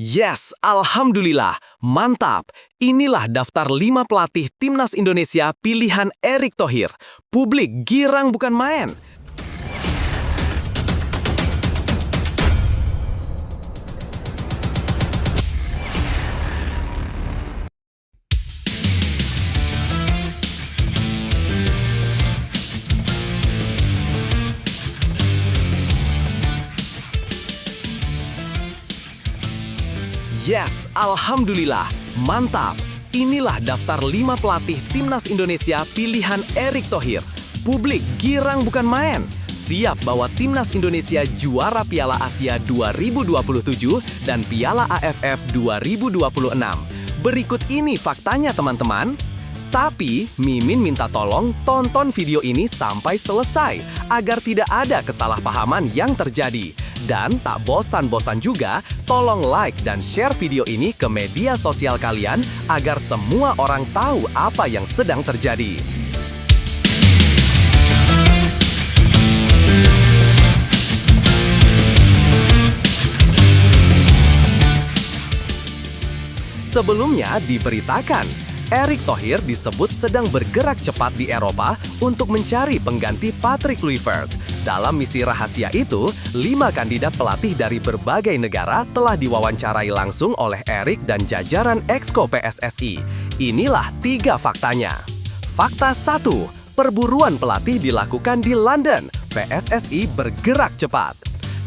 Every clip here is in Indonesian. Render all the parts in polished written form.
Yes, alhamdulillah, mantap. Inilah daftar 5 pelatih Timnas Indonesia pilihan Erick Thohir. Publik girang bukan main. Yes, alhamdulillah, mantap. Inilah daftar 5 pelatih Timnas Indonesia pilihan Erick Thohir. Publik girang bukan main. Siap bawa Timnas Indonesia juara Piala Asia 2027 dan Piala AFF 2026. Berikut ini faktanya teman-teman. Tapi, Mimin minta tolong tonton video ini sampai selesai agar tidak ada kesalahpahaman yang terjadi. Dan tak bosan-bosan juga, tolong like dan share video ini ke media sosial kalian agar semua orang tahu apa yang sedang terjadi. Sebelumnya diberitakan, Erick Thohir disebut sedang bergerak cepat di Eropa untuk mencari pengganti Patrick Kluivert. Dalam misi rahasia itu, 5 kandidat pelatih dari berbagai negara telah diwawancarai langsung oleh Erick dan jajaran Exco PSSI. Inilah 3 faktanya. Fakta 1. Perburuan pelatih dilakukan di London. PSSI bergerak cepat.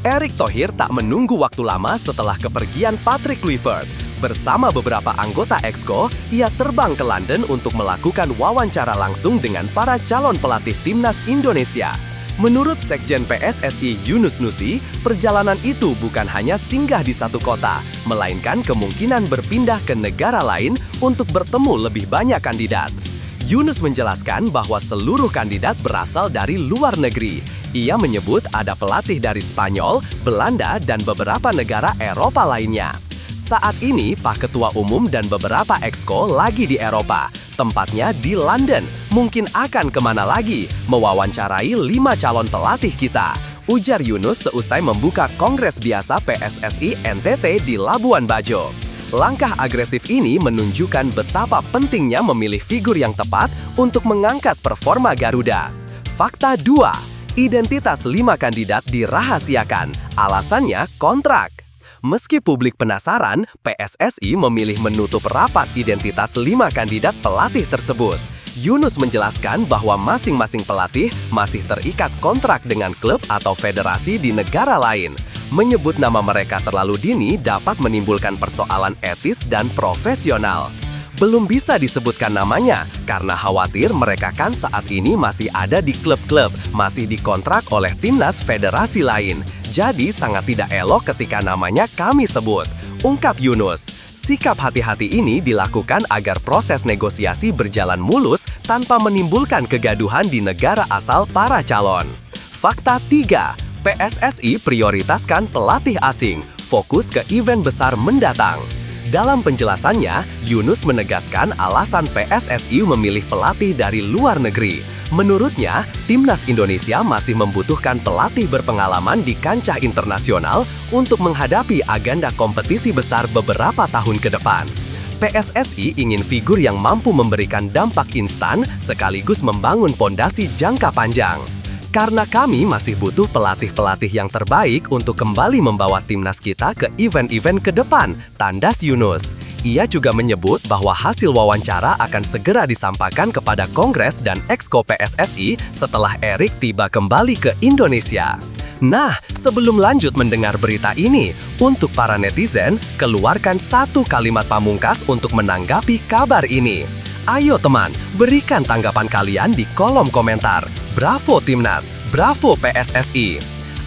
Erick Thohir tak menunggu waktu lama setelah kepergian Patrick Kluivert. Bersama beberapa anggota Exco, ia terbang ke London untuk melakukan wawancara langsung dengan para calon pelatih Timnas Indonesia. Menurut Sekjen PSSI Yunus Nusi, perjalanan itu bukan hanya singgah di satu kota, melainkan kemungkinan berpindah ke negara lain untuk bertemu lebih banyak kandidat. Yunus menjelaskan bahwa seluruh kandidat berasal dari luar negeri. Ia menyebut ada pelatih dari Spanyol, Belanda, dan beberapa negara Eropa lainnya. Saat ini, Pak Ketua Umum dan beberapa Exco lagi di Eropa. Tempatnya di London. Mungkin akan kemana lagi? Mewawancarai 5 calon pelatih kita. Ujar Yunus seusai membuka Kongres Biasa PSSI NTT di Labuan Bajo. Langkah agresif ini menunjukkan betapa pentingnya memilih figur yang tepat untuk mengangkat performa Garuda. Fakta 2. Identitas 5 kandidat dirahasiakan. Alasannya kontrak. Meski publik penasaran, PSSI memilih menutup rapat identitas 5 kandidat pelatih tersebut. Yunus menjelaskan bahwa masing-masing pelatih masih terikat kontrak dengan klub atau federasi di negara lain. Menyebut nama mereka terlalu dini dapat menimbulkan persoalan etis dan profesional. Belum bisa disebutkan namanya karena khawatir mereka kan saat ini masih ada di klub-klub, masih dikontrak oleh timnas federasi lain. Jadi sangat tidak elok ketika namanya kami sebut, ungkap Yunus. Sikap hati-hati ini dilakukan agar proses negosiasi berjalan mulus tanpa menimbulkan kegaduhan di negara asal para calon. Fakta 3. PSSI prioritaskan pelatih asing, fokus ke event besar mendatang. Dalam penjelasannya, Yunus menegaskan alasan PSSI memilih pelatih dari luar negeri. Menurutnya, Timnas Indonesia masih membutuhkan pelatih berpengalaman di kancah internasional untuk menghadapi agenda kompetisi besar beberapa tahun ke depan. PSSI ingin figur yang mampu memberikan dampak instan sekaligus membangun pondasi jangka panjang. Karena kami masih butuh pelatih-pelatih yang terbaik untuk kembali membawa timnas kita ke event-event ke depan, tandas Yunus. Ia juga menyebut bahwa hasil wawancara akan segera disampaikan kepada Kongres dan Exco PSSI setelah Erick tiba kembali ke Indonesia. Nah, sebelum lanjut mendengar berita ini, untuk para netizen, keluarkan satu kalimat pamungkas untuk menanggapi kabar ini. Ayo teman, berikan tanggapan kalian di kolom komentar. Bravo Timnas, bravo PSSI.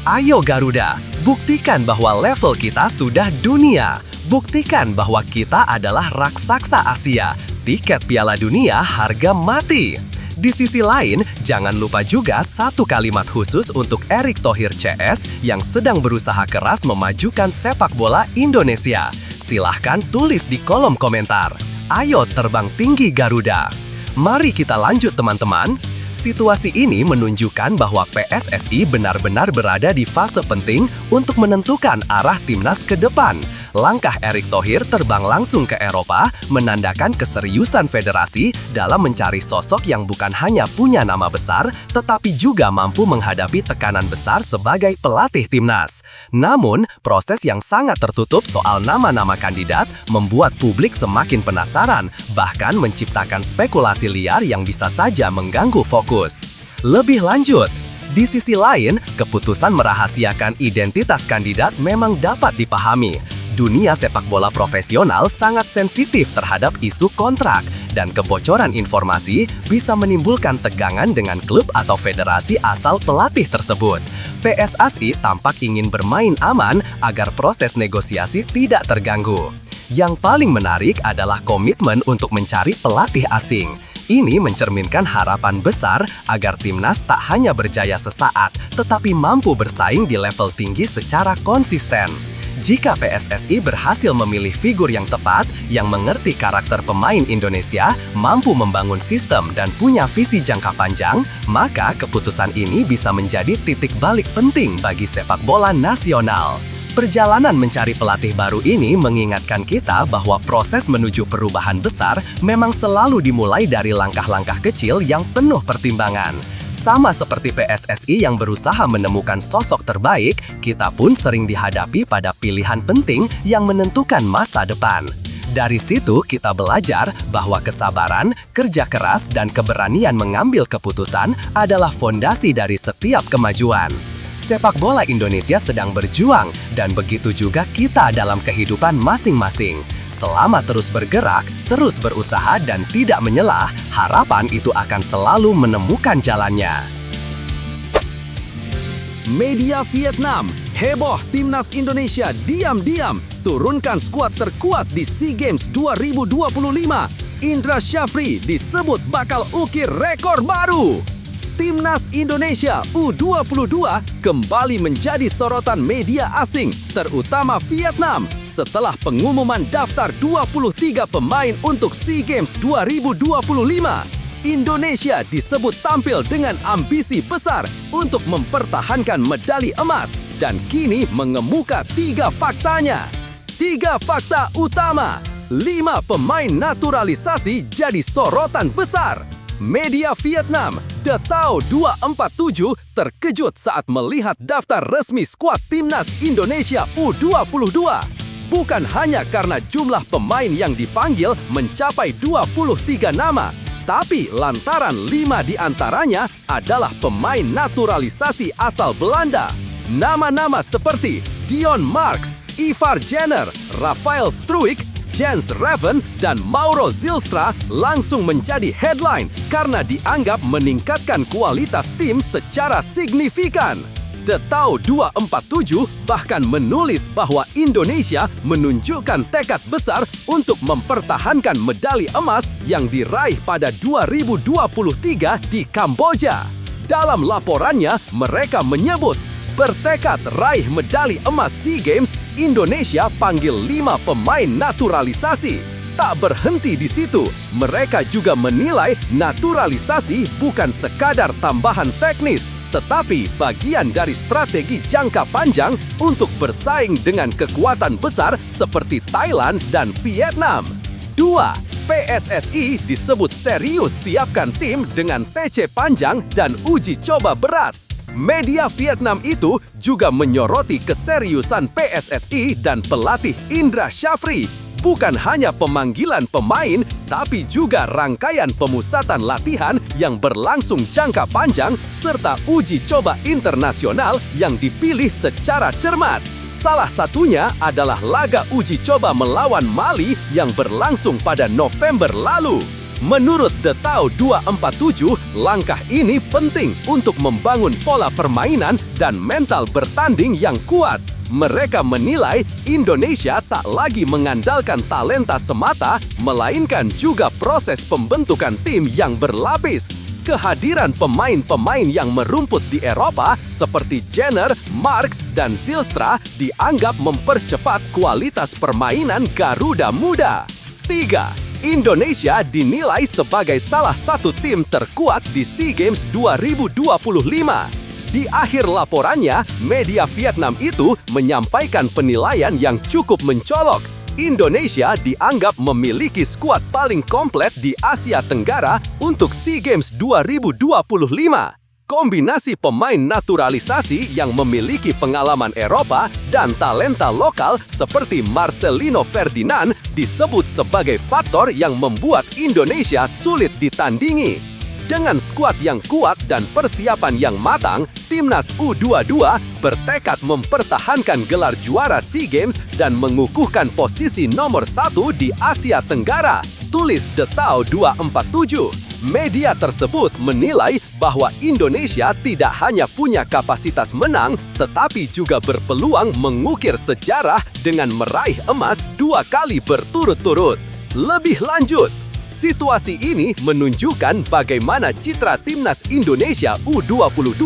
Ayo Garuda, buktikan bahwa level kita sudah dunia. Buktikan bahwa kita adalah raksasa Asia. Tiket Piala Dunia harga mati. Di sisi lain, jangan lupa juga satu kalimat khusus untuk Erick Thohir CS yang sedang berusaha keras memajukan sepak bola Indonesia. Silahkan tulis di kolom komentar. Ayo terbang tinggi Garuda. Mari kita lanjut teman-teman. Situasi ini menunjukkan bahwa PSSI benar-benar berada di fase penting untuk menentukan arah timnas ke depan. Langkah Erick Thohir terbang langsung ke Eropa menandakan keseriusan federasi dalam mencari sosok yang bukan hanya punya nama besar, tetapi juga mampu menghadapi tekanan besar sebagai pelatih timnas. Namun, proses yang sangat tertutup soal nama-nama kandidat membuat publik semakin penasaran, bahkan menciptakan spekulasi liar yang bisa saja mengganggu fokus. Lebih lanjut, di sisi lain, keputusan merahasiakan identitas kandidat memang dapat dipahami. Dunia sepak bola profesional sangat sensitif terhadap isu kontrak, dan kebocoran informasi bisa menimbulkan tegangan dengan klub atau federasi asal pelatih tersebut. PSSI tampak ingin bermain aman agar proses negosiasi tidak terganggu. Yang paling menarik adalah komitmen untuk mencari pelatih asing. Ini mencerminkan harapan besar agar timnas tak hanya berjaya sesaat, tetapi mampu bersaing di level tinggi secara konsisten. Jika PSSI berhasil memilih figur yang tepat, yang mengerti karakter pemain Indonesia, mampu membangun sistem dan punya visi jangka panjang, maka keputusan ini bisa menjadi titik balik penting bagi sepak bola nasional. Perjalanan mencari pelatih baru ini mengingatkan kita bahwa proses menuju perubahan besar memang selalu dimulai dari langkah-langkah kecil yang penuh pertimbangan. Sama seperti PSSI yang berusaha menemukan sosok terbaik, kita pun sering dihadapi pada pilihan penting yang menentukan masa depan. Dari situ kita belajar bahwa kesabaran, kerja keras, dan keberanian mengambil keputusan adalah fondasi dari setiap kemajuan. Sepak bola Indonesia sedang berjuang, dan begitu juga kita dalam kehidupan masing-masing. Selama terus bergerak, terus berusaha, dan tidak menyelah, harapan itu akan selalu menemukan jalannya. Media Vietnam, heboh timnas Indonesia diam-diam turunkan skuad terkuat di SEA Games 2025. Indra Syafri disebut bakal ukir rekor baru. Timnas Indonesia U22 kembali menjadi sorotan media asing, terutama Vietnam, setelah pengumuman daftar 23 pemain untuk SEA Games 2025. Indonesia disebut tampil dengan ambisi besar untuk mempertahankan medali emas, dan kini mengemuka 3 faktanya. 3 fakta utama. 5 pemain naturalisasi jadi sorotan besar. Media Vietnam, The Tao 247 terkejut saat melihat daftar resmi skuad timnas Indonesia U22. Bukan hanya karena jumlah pemain yang dipanggil mencapai 23 nama, tapi lantaran 5 diantaranya adalah pemain naturalisasi asal Belanda. Nama-nama seperti Dion Marks, Ivar Jenner, Rafael Struijk, Jens Raven, dan Mauro Zylstra langsung menjadi headline karena dianggap meningkatkan kualitas tim secara signifikan. The Tao 247 bahkan menulis bahwa Indonesia menunjukkan tekad besar untuk mempertahankan medali emas yang diraih pada 2023 di Kamboja. Dalam laporannya, mereka menyebut bertekad raih medali emas SEA Games, Indonesia panggil 5 pemain naturalisasi. Tak berhenti di situ, mereka juga menilai naturalisasi bukan sekadar tambahan teknis, tetapi bagian dari strategi jangka panjang untuk bersaing dengan kekuatan besar seperti Thailand dan Vietnam. 2. PSSI disebut serius siapkan tim dengan TC panjang dan uji coba berat. Media Vietnam itu juga menyoroti keseriusan PSSI dan pelatih Indra Syafri. Bukan hanya pemanggilan pemain, tapi juga rangkaian pemusatan latihan yang berlangsung jangka panjang serta uji coba internasional yang dipilih secara cermat. Salah satunya adalah laga uji coba melawan Mali yang berlangsung pada November lalu. Menurut The Tao 247, langkah ini penting untuk membangun pola permainan dan mental bertanding yang kuat. Mereka menilai Indonesia tak lagi mengandalkan talenta semata, melainkan juga proses pembentukan tim yang berlapis. Kehadiran pemain-pemain yang merumput di Eropa seperti Jenner, Marks, dan Zylstra dianggap mempercepat kualitas permainan Garuda Muda. 3. Indonesia dinilai sebagai salah satu tim terkuat di SEA Games 2025. Di akhir laporannya, media Vietnam itu menyampaikan penilaian yang cukup mencolok. Indonesia dianggap memiliki skuad paling komplit di Asia Tenggara untuk SEA Games 2025. Kombinasi pemain naturalisasi yang memiliki pengalaman Eropa dan talenta lokal seperti Marcelino Ferdinand disebut sebagai faktor yang membuat Indonesia sulit ditandingi. Dengan skuad yang kuat dan persiapan yang matang, Timnas U22 bertekad mempertahankan gelar juara SEA Games dan mengukuhkan posisi nomor 1 di Asia Tenggara, tulis The Tao 247. Media tersebut menilai bahwa Indonesia tidak hanya punya kapasitas menang, tetapi juga berpeluang mengukir sejarah dengan meraih emas 2 kali berturut-turut. Lebih lanjut, situasi ini menunjukkan bagaimana citra Timnas Indonesia U22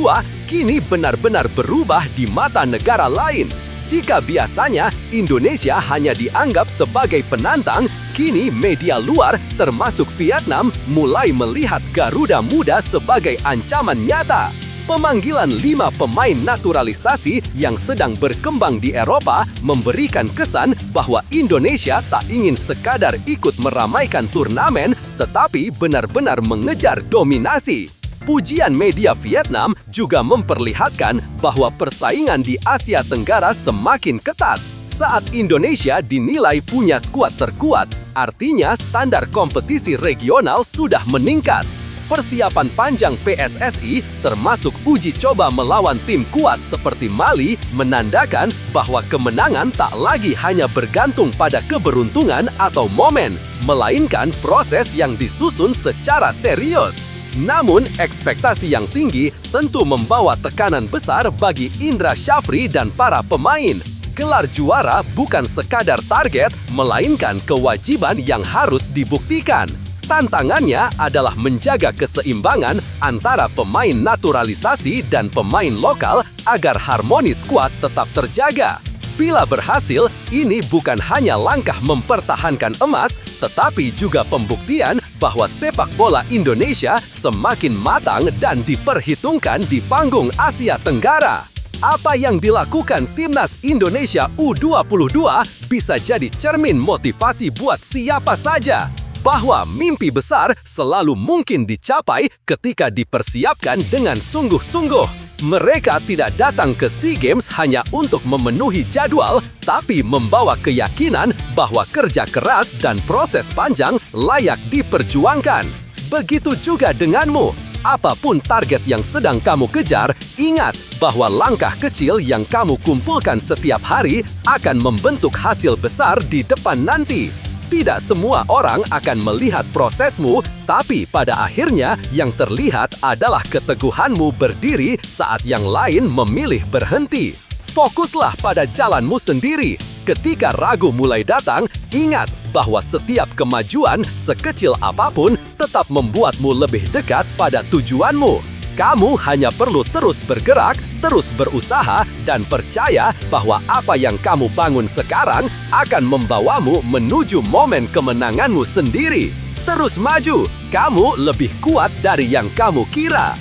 kini benar-benar berubah di mata negara lain. Jika biasanya Indonesia hanya dianggap sebagai penantang, kini media luar termasuk Vietnam mulai melihat Garuda Muda sebagai ancaman nyata. Pemanggilan 5 pemain naturalisasi yang sedang berkembang di Eropa memberikan kesan bahwa Indonesia tak ingin sekadar ikut meramaikan turnamen, tetapi benar-benar mengejar dominasi. Pujian media Vietnam juga memperlihatkan bahwa persaingan di Asia Tenggara semakin ketat. Saat Indonesia dinilai punya skuad terkuat, artinya standar kompetisi regional sudah meningkat. Persiapan panjang PSSI, termasuk uji coba melawan tim kuat seperti Mali, menandakan bahwa kemenangan tak lagi hanya bergantung pada keberuntungan atau momen, melainkan proses yang disusun secara serius. Namun, ekspektasi yang tinggi tentu membawa tekanan besar bagi Indra Syafri dan para pemain. Gelar juara bukan sekadar target, melainkan kewajiban yang harus dibuktikan. Tantangannya adalah menjaga keseimbangan antara pemain naturalisasi dan pemain lokal agar harmoni skuad tetap terjaga. Bila berhasil, ini bukan hanya langkah mempertahankan emas, tetapi juga pembuktian bahwa sepak bola Indonesia semakin matang dan diperhitungkan di panggung Asia Tenggara. Apa yang dilakukan Timnas Indonesia U22 bisa jadi cermin motivasi buat siapa saja, bahwa mimpi besar selalu mungkin dicapai ketika dipersiapkan dengan sungguh-sungguh. Mereka tidak datang ke SEA Games hanya untuk memenuhi jadwal, tapi membawa keyakinan bahwa kerja keras dan proses panjang layak diperjuangkan. Begitu juga denganmu. Apapun target yang sedang kamu kejar, ingat bahwa langkah kecil yang kamu kumpulkan setiap hari akan membentuk hasil besar di depan nanti. Tidak semua orang akan melihat prosesmu, tapi pada akhirnya yang terlihat adalah keteguhanmu berdiri saat yang lain memilih berhenti. Fokuslah pada jalanmu sendiri. Ketika ragu mulai datang, ingat bahwa setiap kemajuan, sekecil apapun, tetap membuatmu lebih dekat pada tujuanmu. Kamu hanya perlu terus bergerak, terus berusaha, dan percaya bahwa apa yang kamu bangun sekarang akan membawamu menuju momen kemenanganmu sendiri. Terus maju, kamu lebih kuat dari yang kamu kira.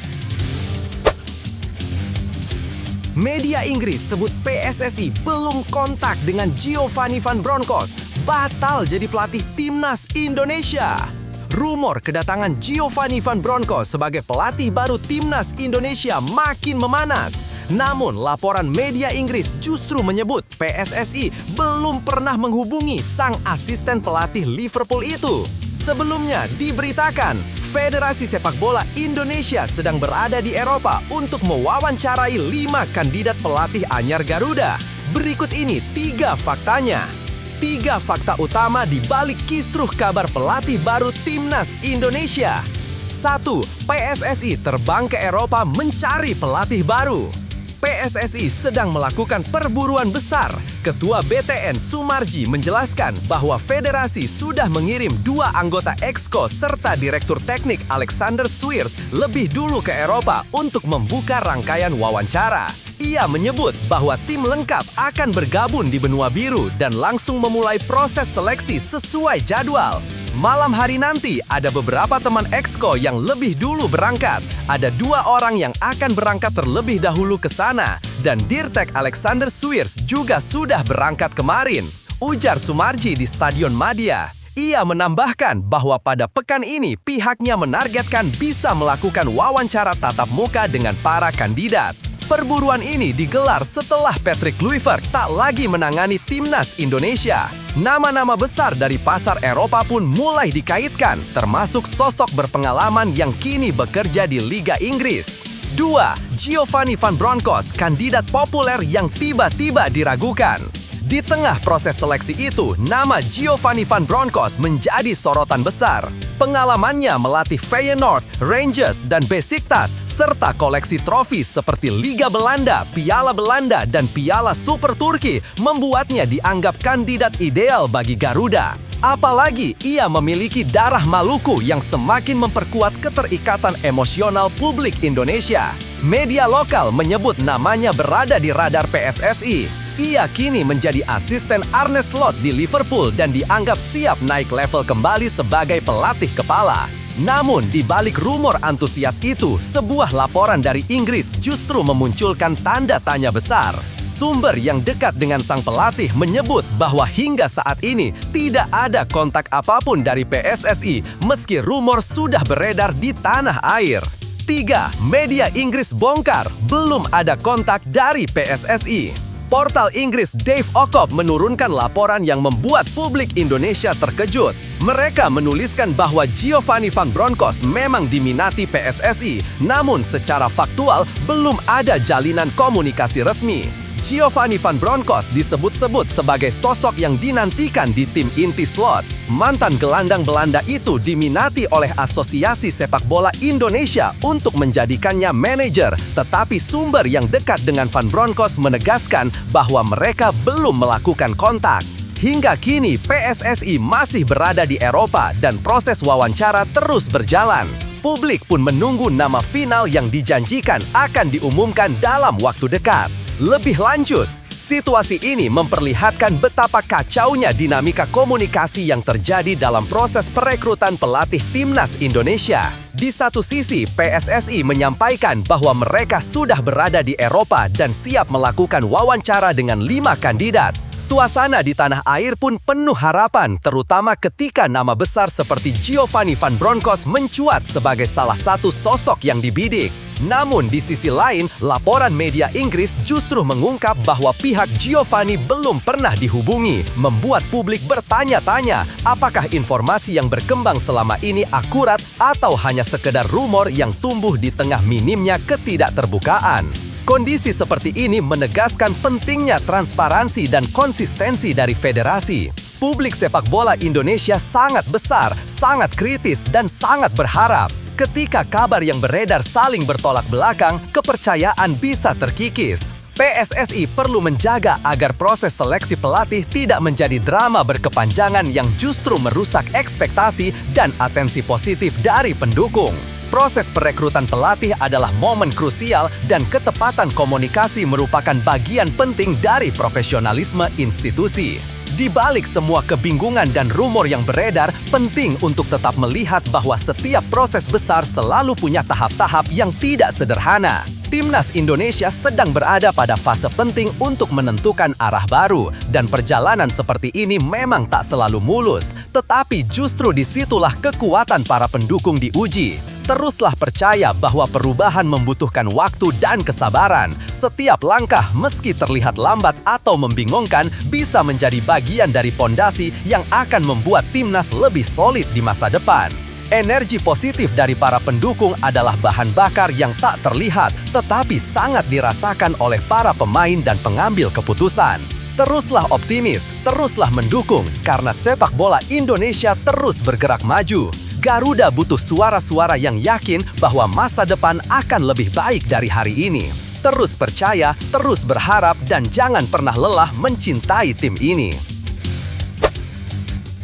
Media Inggris sebut PSSI belum kontak dengan Giovanni Van Bronckhorst, batal jadi pelatih Timnas Indonesia. Rumor kedatangan Giovanni Van Bronckhorst sebagai pelatih baru Timnas Indonesia makin memanas. Namun, laporan media Inggris justru menyebut PSSI belum pernah menghubungi sang asisten pelatih Liverpool itu. Sebelumnya diberitakan, Federasi Sepak Bola Indonesia sedang berada di Eropa untuk mewawancarai 5 kandidat pelatih anyar Garuda. Berikut ini 3 faktanya. 3 fakta utama di balik kisruh kabar pelatih baru Timnas Indonesia. 1. PSSI terbang ke Eropa mencari pelatih baru. PSSI sedang melakukan perburuan besar. Ketua BTN Sumarji menjelaskan bahwa federasi sudah mengirim 2 anggota Exco serta Direktur Teknik Alexander Swiers lebih dulu ke Eropa untuk membuka rangkaian wawancara. Ia menyebut bahwa tim lengkap akan bergabung di benua biru dan langsung memulai proses seleksi sesuai jadwal. Malam hari nanti, ada beberapa teman Exco yang lebih dulu berangkat. Ada 2 orang yang akan berangkat terlebih dahulu ke sana. Dan Dirtek Alexander Swiers juga sudah berangkat kemarin. Ujar Sumarji di Stadion Madia. Ia menambahkan bahwa pada pekan ini pihaknya menargetkan bisa melakukan wawancara tatap muka dengan para kandidat. Perburuan ini digelar setelah Patrick Kluivert tak lagi menangani timnas Indonesia. Nama-nama besar dari pasar Eropa pun mulai dikaitkan, termasuk sosok berpengalaman yang kini bekerja di Liga Inggris. 2. Giovanni Van Bronckhorst, kandidat populer yang tiba-tiba diragukan. Di tengah proses seleksi itu, nama Giovanni Van Bronckhorst menjadi sorotan besar. Pengalamannya melatih Feyenoord, Rangers, dan Besiktas, serta koleksi trofi seperti Liga Belanda, Piala Belanda, dan Piala Super Turki membuatnya dianggap kandidat ideal bagi Garuda. Apalagi ia memiliki darah Maluku yang semakin memperkuat keterikatan emosional publik Indonesia. Media lokal menyebut namanya berada di radar PSSI. Ia kini menjadi asisten Arne Slot di Liverpool dan dianggap siap naik level kembali sebagai pelatih kepala. Namun, di balik rumor antusias itu, sebuah laporan dari Inggris justru memunculkan tanda tanya besar. Sumber yang dekat dengan sang pelatih menyebut bahwa hingga saat ini tidak ada kontak apapun dari PSSI meski rumor sudah beredar di tanah air. 3. Media Inggris bongkar, belum ada kontak dari PSSI. Portal Inggris Dave Okop menurunkan laporan yang membuat publik Indonesia terkejut. Mereka menuliskan bahwa Giovanni Van Bronckhorst memang diminati PSSI, namun secara faktual belum ada jalinan komunikasi resmi. Giovanni Van Bronckhorst disebut-sebut sebagai sosok yang dinantikan di tim inti Slot. Mantan gelandang Belanda itu diminati oleh Asosiasi Sepak Bola Indonesia untuk menjadikannya manajer, tetapi sumber yang dekat dengan Van Bronckhorst menegaskan bahwa mereka belum melakukan kontak. Hingga kini PSSI masih berada di Eropa dan proses wawancara terus berjalan. Publik pun menunggu nama final yang dijanjikan akan diumumkan dalam waktu dekat. Lebih lanjut, situasi ini memperlihatkan betapa kacaunya dinamika komunikasi yang terjadi dalam proses perekrutan pelatih timnas Indonesia. Di satu sisi, PSSI menyampaikan bahwa mereka sudah berada di Eropa dan siap melakukan wawancara dengan 5 kandidat. Suasana di tanah air pun penuh harapan, terutama ketika nama besar seperti Giovanni Van Bronckhorst mencuat sebagai salah satu sosok yang dibidik. Namun di sisi lain, laporan media Inggris justru mengungkap bahwa pihak Giovanni belum pernah dihubungi, membuat publik bertanya-tanya apakah informasi yang berkembang selama ini akurat atau hanya sekedar rumor yang tumbuh di tengah minimnya ketidakterbukaan. Kondisi seperti ini menegaskan pentingnya transparansi dan konsistensi dari federasi. Publik sepak bola Indonesia sangat besar, sangat kritis, dan sangat berharap. Ketika kabar yang beredar saling bertolak belakang, kepercayaan bisa terkikis. PSSI perlu menjaga agar proses seleksi pelatih tidak menjadi drama berkepanjangan yang justru merusak ekspektasi dan atensi positif dari pendukung. Proses perekrutan pelatih adalah momen krusial dan ketepatan komunikasi merupakan bagian penting dari profesionalisme institusi. Di balik semua kebingungan dan rumor yang beredar, penting untuk tetap melihat bahwa setiap proses besar selalu punya tahap-tahap yang tidak sederhana. Timnas Indonesia sedang berada pada fase penting untuk menentukan arah baru, dan perjalanan seperti ini memang tak selalu mulus, tetapi justru disitulah kekuatan para pendukung diuji. Teruslah percaya bahwa perubahan membutuhkan waktu dan kesabaran. Setiap langkah, meski terlihat lambat atau membingungkan, bisa menjadi bagian dari pondasi yang akan membuat timnas lebih solid di masa depan. Energi positif dari para pendukung adalah bahan bakar yang tak terlihat, tetapi sangat dirasakan oleh para pemain dan pengambil keputusan. Teruslah optimis, teruslah mendukung, karena sepak bola Indonesia terus bergerak maju. Garuda butuh suara-suara yang yakin bahwa masa depan akan lebih baik dari hari ini. Terus percaya, terus berharap, dan jangan pernah lelah mencintai tim ini.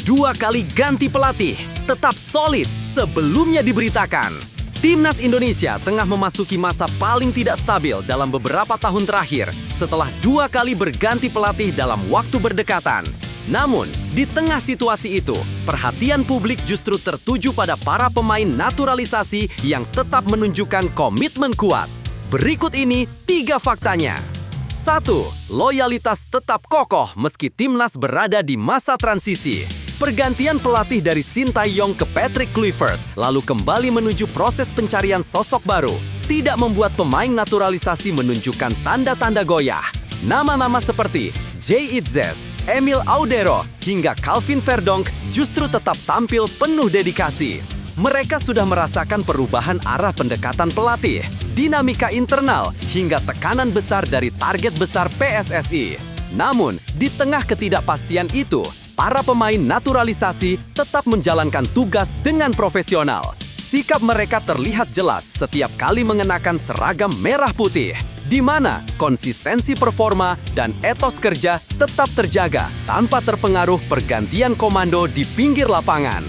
2 kali ganti pelatih, tetap solid sebelumnya diberitakan. Timnas Indonesia tengah memasuki masa paling tidak stabil dalam beberapa tahun terakhir setelah 2 kali berganti pelatih dalam waktu berdekatan. Namun, Di tengah situasi itu, perhatian publik justru tertuju pada para pemain naturalisasi yang tetap menunjukkan komitmen kuat. Berikut ini 3 faktanya. 1. Loyalitas tetap kokoh meski timnas berada di masa transisi. Pergantian pelatih dari Sintayong ke Patrick Kluivert, lalu kembali menuju proses pencarian sosok baru, tidak membuat pemain naturalisasi menunjukkan tanda-tanda goyah. Nama-nama seperti Jay Itzes, Emil Audero, hingga Calvin Verdonk justru tetap tampil penuh dedikasi. Mereka sudah merasakan perubahan arah pendekatan pelatih, dinamika internal, hingga tekanan besar dari target besar PSSI. Namun, di tengah ketidakpastian itu, para pemain naturalisasi tetap menjalankan tugas dengan profesional. Sikap mereka terlihat jelas setiap kali mengenakan seragam merah putih, di mana konsistensi performa dan etos kerja tetap terjaga tanpa terpengaruh pergantian komando di pinggir lapangan.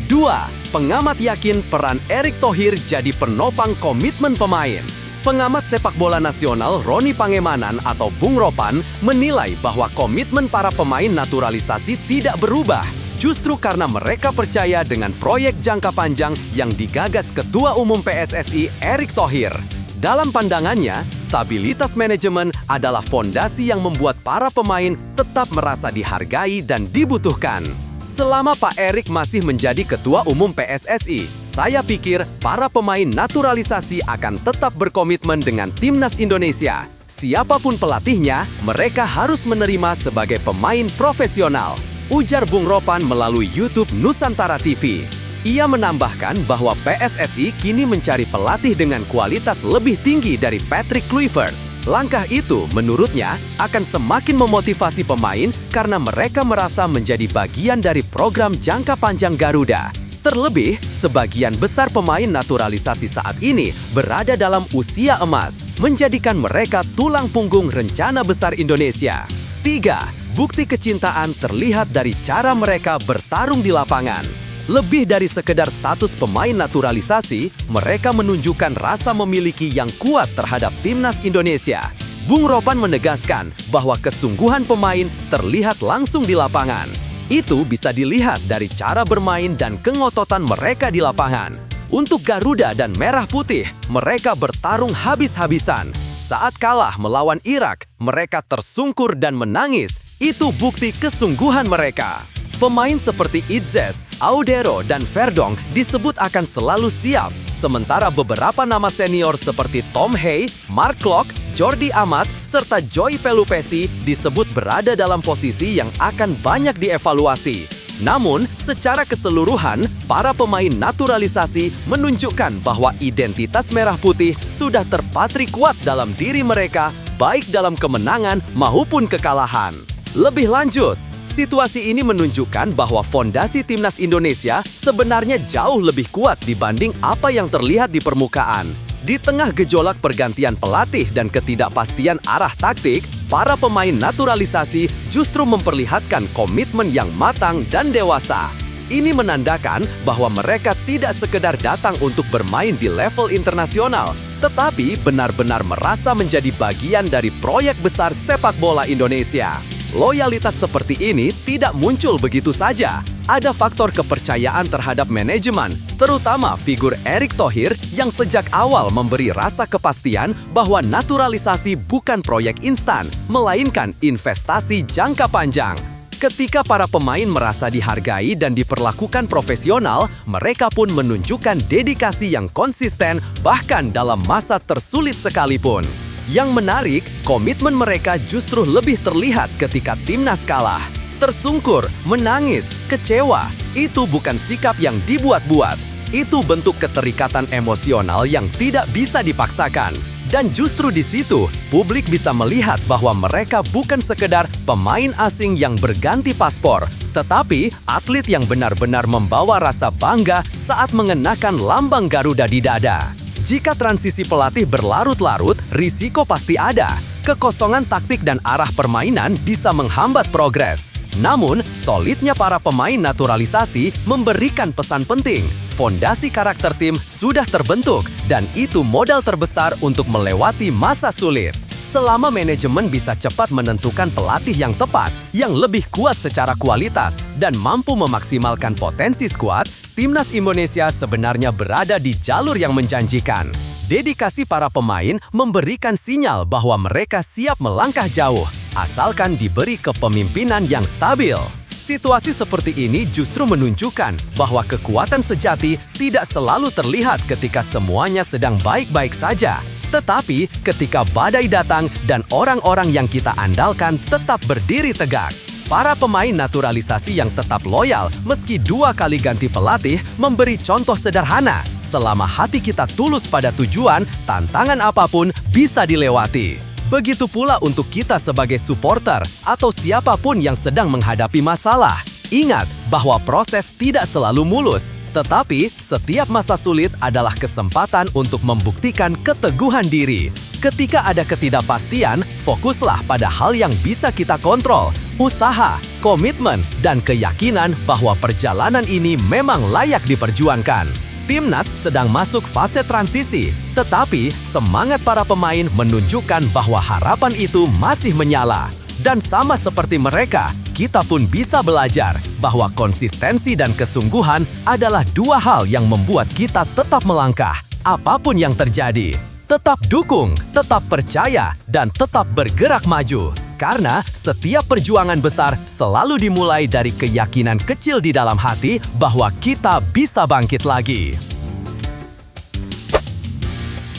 2. Pengamat yakin peran Erick Thohir jadi penopang komitmen pemain. Pengamat sepak bola nasional Roni Pangemanan atau Bung Ropan menilai bahwa komitmen para pemain naturalisasi tidak berubah, justru karena mereka percaya dengan proyek jangka panjang yang digagas Ketua Umum PSSI Erick Thohir. Dalam pandangannya, stabilitas manajemen adalah fondasi yang membuat para pemain tetap merasa dihargai dan dibutuhkan. Selama Pak Erick masih menjadi Ketua Umum PSSI, saya pikir para pemain naturalisasi akan tetap berkomitmen dengan Timnas Indonesia. Siapapun pelatihnya, mereka harus menerima sebagai pemain profesional, ujar Bung Ropan melalui YouTube Nusantara TV. Ia menambahkan bahwa PSSI kini mencari pelatih dengan kualitas lebih tinggi dari Patrick Kluivert. Langkah itu, menurutnya, akan semakin memotivasi pemain karena mereka merasa menjadi bagian dari program jangka panjang Garuda. Terlebih, sebagian besar pemain naturalisasi saat ini berada dalam usia emas, menjadikan mereka tulang punggung rencana besar Indonesia. 3. Bukti kecintaan terlihat dari cara mereka bertarung di lapangan. Lebih dari sekedar status pemain naturalisasi, mereka menunjukkan rasa memiliki yang kuat terhadap Timnas Indonesia. Bung Ropan menegaskan bahwa kesungguhan pemain terlihat langsung di lapangan. Itu bisa dilihat dari cara bermain dan kengototan mereka di lapangan. Untuk Garuda dan Merah Putih, mereka bertarung habis-habisan. Saat kalah melawan Irak, mereka tersungkur dan menangis. Itu bukti kesungguhan mereka. Pemain seperti Itzes, Audero, dan Verdonk disebut akan selalu siap, sementara beberapa nama senior seperti Tom Hay, Mark Klok, Jordi Amat, serta Joy Pelupesi disebut berada dalam posisi yang akan banyak dievaluasi. Namun, secara keseluruhan, para pemain naturalisasi menunjukkan bahwa identitas merah putih sudah terpatri kuat dalam diri mereka, baik dalam kemenangan maupun kekalahan. Lebih lanjut, situasi ini menunjukkan bahwa fondasi Timnas Indonesia sebenarnya jauh lebih kuat dibanding apa yang terlihat di permukaan. Di tengah gejolak pergantian pelatih dan ketidakpastian arah taktik, para pemain naturalisasi justru memperlihatkan komitmen yang matang dan dewasa. Ini menandakan bahwa mereka tidak sekedar datang untuk bermain di level internasional, tetapi benar-benar merasa menjadi bagian dari proyek besar sepak bola Indonesia. Loyalitas seperti ini tidak muncul begitu saja. Ada faktor kepercayaan terhadap manajemen, terutama figur Erick Thohir yang sejak awal memberi rasa kepastian bahwa naturalisasi bukan proyek instan, melainkan investasi jangka panjang. Ketika para pemain merasa dihargai dan diperlakukan profesional, mereka pun menunjukkan dedikasi yang konsisten bahkan dalam masa tersulit sekalipun. Yang menarik, komitmen mereka justru lebih terlihat ketika timnas kalah. Tersungkur, menangis, kecewa, itu bukan sikap yang dibuat-buat. Itu bentuk keterikatan emosional yang tidak bisa dipaksakan. Dan justru di situ, publik bisa melihat bahwa mereka bukan sekedar pemain asing yang berganti paspor, tetapi atlet yang benar-benar membawa rasa bangga saat mengenakan lambang Garuda di dada. Jika transisi pelatih berlarut-larut, risiko pasti ada. Kekosongan taktik dan arah permainan bisa menghambat progres. Namun, solidnya para pemain naturalisasi memberikan pesan penting. Fondasi karakter tim sudah terbentuk, dan itu modal terbesar untuk melewati masa sulit. Selama manajemen bisa cepat menentukan pelatih yang tepat, yang lebih kuat secara kualitas, dan mampu memaksimalkan potensi skuad, Timnas Indonesia sebenarnya berada di jalur yang menjanjikan. Dedikasi para pemain memberikan sinyal bahwa mereka siap melangkah jauh, asalkan diberi kepemimpinan yang stabil. Situasi seperti ini justru menunjukkan bahwa kekuatan sejati tidak selalu terlihat ketika semuanya sedang baik-baik saja. Tetapi ketika badai datang dan orang-orang yang kita andalkan tetap berdiri tegak. Para pemain naturalisasi yang tetap loyal meski 2 kali ganti pelatih memberi contoh sederhana. Selama hati kita tulus pada tujuan, tantangan apapun bisa dilewati. Begitu pula untuk kita sebagai supporter atau siapapun yang sedang menghadapi masalah. Ingat bahwa proses tidak selalu mulus, tetapi setiap masa sulit adalah kesempatan untuk membuktikan keteguhan diri. Ketika ada ketidakpastian, fokuslah pada hal yang bisa kita kontrol, usaha, komitmen, dan keyakinan bahwa perjalanan ini memang layak diperjuangkan. Timnas sedang masuk fase transisi, tetapi semangat para pemain menunjukkan bahwa harapan itu masih menyala. Dan sama seperti mereka, kita pun bisa belajar bahwa konsistensi dan kesungguhan adalah 2 hal yang membuat kita tetap melangkah, apapun yang terjadi. Tetap dukung, tetap percaya, dan tetap bergerak maju. Karena setiap perjuangan besar selalu dimulai dari keyakinan kecil di dalam hati bahwa kita bisa bangkit lagi.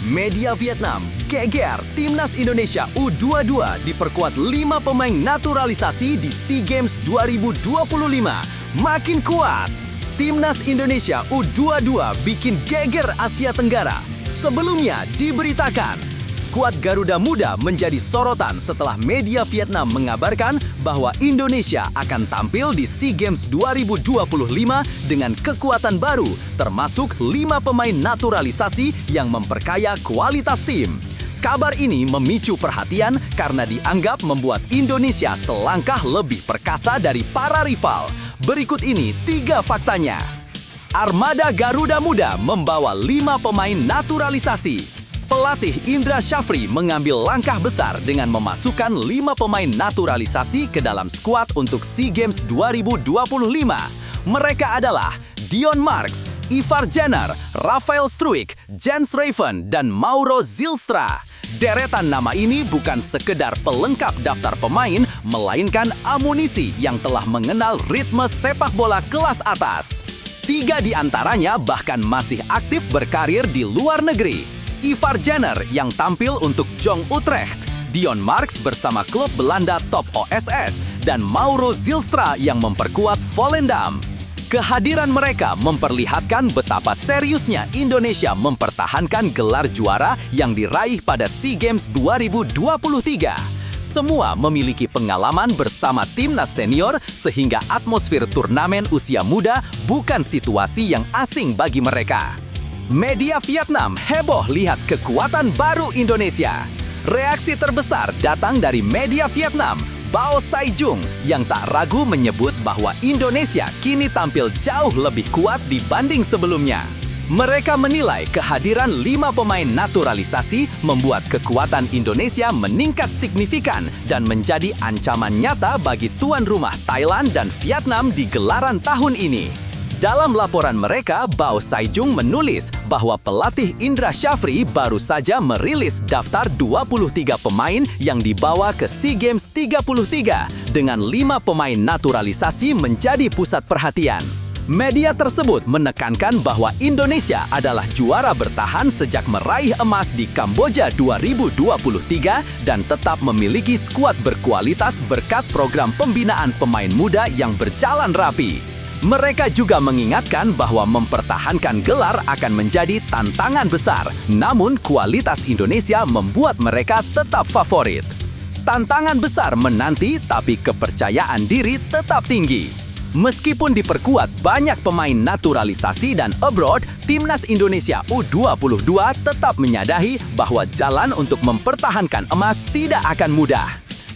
Media Vietnam, geger Timnas Indonesia U22 diperkuat 5 pemain naturalisasi di SEA Games 2025. Makin kuat. Timnas Indonesia U22 bikin geger Asia Tenggara. Sebelumnya diberitakan, skuad Garuda Muda menjadi sorotan setelah media Vietnam mengabarkan bahwa Indonesia akan tampil di SEA Games 2025 dengan kekuatan baru, termasuk 5 pemain naturalisasi yang memperkaya kualitas tim. Kabar ini memicu perhatian karena dianggap membuat Indonesia selangkah lebih perkasa dari para rival. Berikut ini 3 faktanya. Armada Garuda Muda membawa 5 pemain naturalisasi. Pelatih Indra Syafri mengambil langkah besar dengan memasukkan 5 pemain naturalisasi ke dalam skuad untuk SEA Games 2025. Mereka adalah Dion Marks, Ivar Jenner, Rafael Struijk, Jens Raven, dan Mauro Zylstra. Deretan nama ini bukan sekedar pelengkap daftar pemain, melainkan amunisi yang telah mengenal ritme sepak bola kelas atas. 3 di antaranya bahkan masih aktif berkarir di luar negeri. Ivar Jenner yang tampil untuk Jong Utrecht, Dion Marks bersama klub Belanda Top OSS, dan Mauro Zylstra yang memperkuat Volendam. Kehadiran mereka memperlihatkan betapa seriusnya Indonesia mempertahankan gelar juara yang diraih pada SEA Games 2023. Semua memiliki pengalaman bersama timnas senior sehingga atmosfer turnamen usia muda bukan situasi yang asing bagi mereka. Media Vietnam heboh lihat kekuatan baru Indonesia. Reaksi terbesar datang dari media Vietnam, Bao Saijung, yang tak ragu menyebut bahwa Indonesia kini tampil jauh lebih kuat dibanding sebelumnya. Mereka menilai kehadiran 5 pemain naturalisasi membuat kekuatan Indonesia meningkat signifikan dan menjadi ancaman nyata bagi tuan rumah Thailand dan Vietnam di gelaran tahun ini. Dalam laporan mereka, Bao Saijung menulis bahwa pelatih Indra Syafri baru saja merilis daftar 23 pemain yang dibawa ke SEA Games 33 dengan 5 pemain naturalisasi menjadi pusat perhatian. Media tersebut menekankan bahwa Indonesia adalah juara bertahan sejak meraih emas di Kamboja 2023 dan tetap memiliki skuad berkualitas berkat program pembinaan pemain muda yang berjalan rapi. Mereka juga mengingatkan bahwa mempertahankan gelar akan menjadi tantangan besar, namun kualitas Indonesia membuat mereka tetap favorit. Tantangan besar menanti, tapi kepercayaan diri tetap tinggi. Meskipun diperkuat banyak pemain naturalisasi dan abroad, Timnas Indonesia U22 tetap menyadari bahwa jalan untuk mempertahankan emas tidak akan mudah.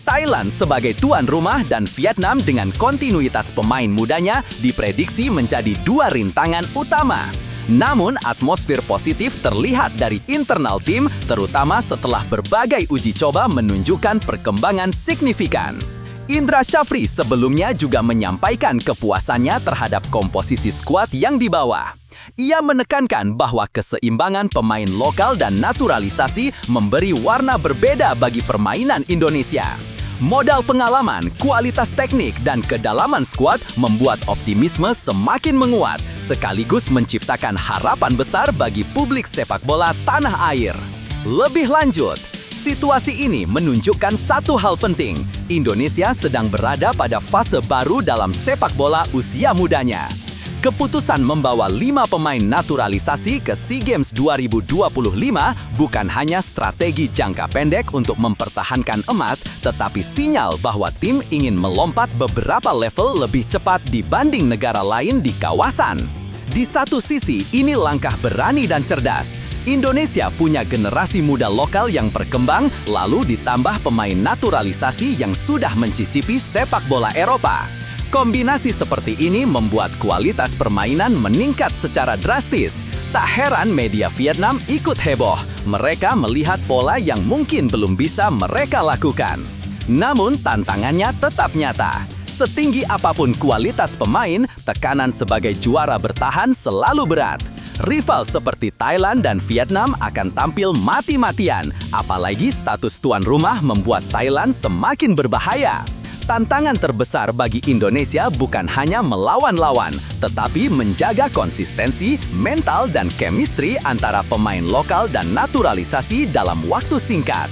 Thailand sebagai tuan rumah dan Vietnam dengan kontinuitas pemain mudanya diprediksi menjadi 2 rintangan utama. Namun, atmosfer positif terlihat dari internal tim, terutama setelah berbagai uji coba menunjukkan perkembangan signifikan. Indra Syafri sebelumnya juga menyampaikan kepuasannya terhadap komposisi skuad yang dibawa. Ia menekankan bahwa keseimbangan pemain lokal dan naturalisasi memberi warna berbeda bagi permainan Indonesia. Modal pengalaman, kualitas teknik, dan kedalaman skuad membuat optimisme semakin menguat, sekaligus menciptakan harapan besar bagi publik sepak bola tanah air. Lebih lanjut, situasi ini menunjukkan satu hal penting. Indonesia sedang berada pada fase baru dalam sepak bola usia mudanya. Keputusan membawa 5 pemain naturalisasi ke SEA Games 2025 bukan hanya strategi jangka pendek untuk mempertahankan emas, tetapi sinyal bahwa tim ingin melompat beberapa level lebih cepat dibanding negara lain di kawasan. Di satu sisi, ini langkah berani dan cerdas. Indonesia punya generasi muda lokal yang berkembang, lalu ditambah pemain naturalisasi yang sudah mencicipi sepak bola Eropa. Kombinasi seperti ini membuat kualitas permainan meningkat secara drastis. Tak heran media Vietnam ikut heboh. Mereka melihat pola yang mungkin belum bisa mereka lakukan. Namun tantangannya tetap nyata. Setinggi apapun kualitas pemain, tekanan sebagai juara bertahan selalu berat. Rival seperti Thailand dan Vietnam akan tampil mati-matian, apalagi status tuan rumah membuat Thailand semakin berbahaya. Tantangan terbesar bagi Indonesia bukan hanya melawan lawan, tetapi menjaga konsistensi, mental, dan chemistry antara pemain lokal dan naturalisasi dalam waktu singkat.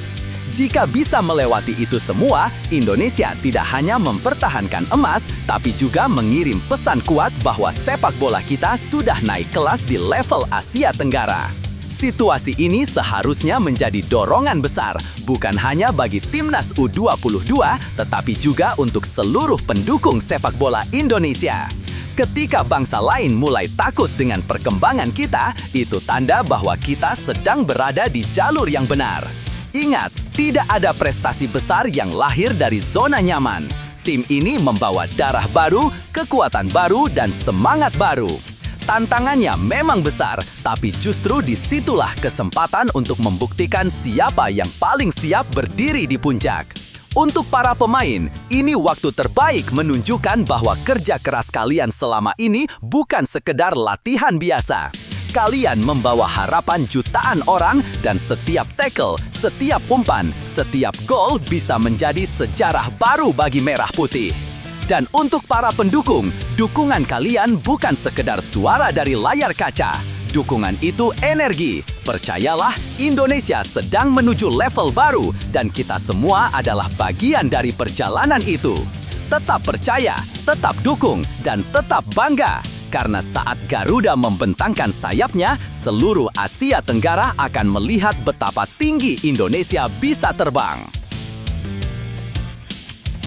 Jika bisa melewati itu semua, Indonesia tidak hanya mempertahankan emas, tapi juga mengirim pesan kuat bahwa sepak bola kita sudah naik kelas di level Asia Tenggara. Situasi ini seharusnya menjadi dorongan besar, bukan hanya bagi Timnas U22, tetapi juga untuk seluruh pendukung sepak bola Indonesia. Ketika bangsa lain mulai takut dengan perkembangan kita, itu tanda bahwa kita sedang berada di jalur yang benar. Ingat, tidak ada prestasi besar yang lahir dari zona nyaman. Tim ini membawa darah baru, kekuatan baru, dan semangat baru. Tantangannya memang besar, tapi justru disitulah kesempatan untuk membuktikan siapa yang paling siap berdiri di puncak. Untuk para pemain, ini waktu terbaik menunjukkan bahwa kerja keras kalian selama ini bukan sekedar latihan biasa. Kalian membawa harapan jutaan orang dan setiap tackle, setiap umpan, setiap gol bisa menjadi sejarah baru bagi Merah Putih. Dan untuk para pendukung, dukungan kalian bukan sekedar suara dari layar kaca. Dukungan itu energi. Percayalah, Indonesia sedang menuju level baru dan kita semua adalah bagian dari perjalanan itu. Tetap percaya, tetap dukung, dan tetap bangga. Karena saat Garuda membentangkan sayapnya, seluruh Asia Tenggara akan melihat betapa tinggi Indonesia bisa terbang.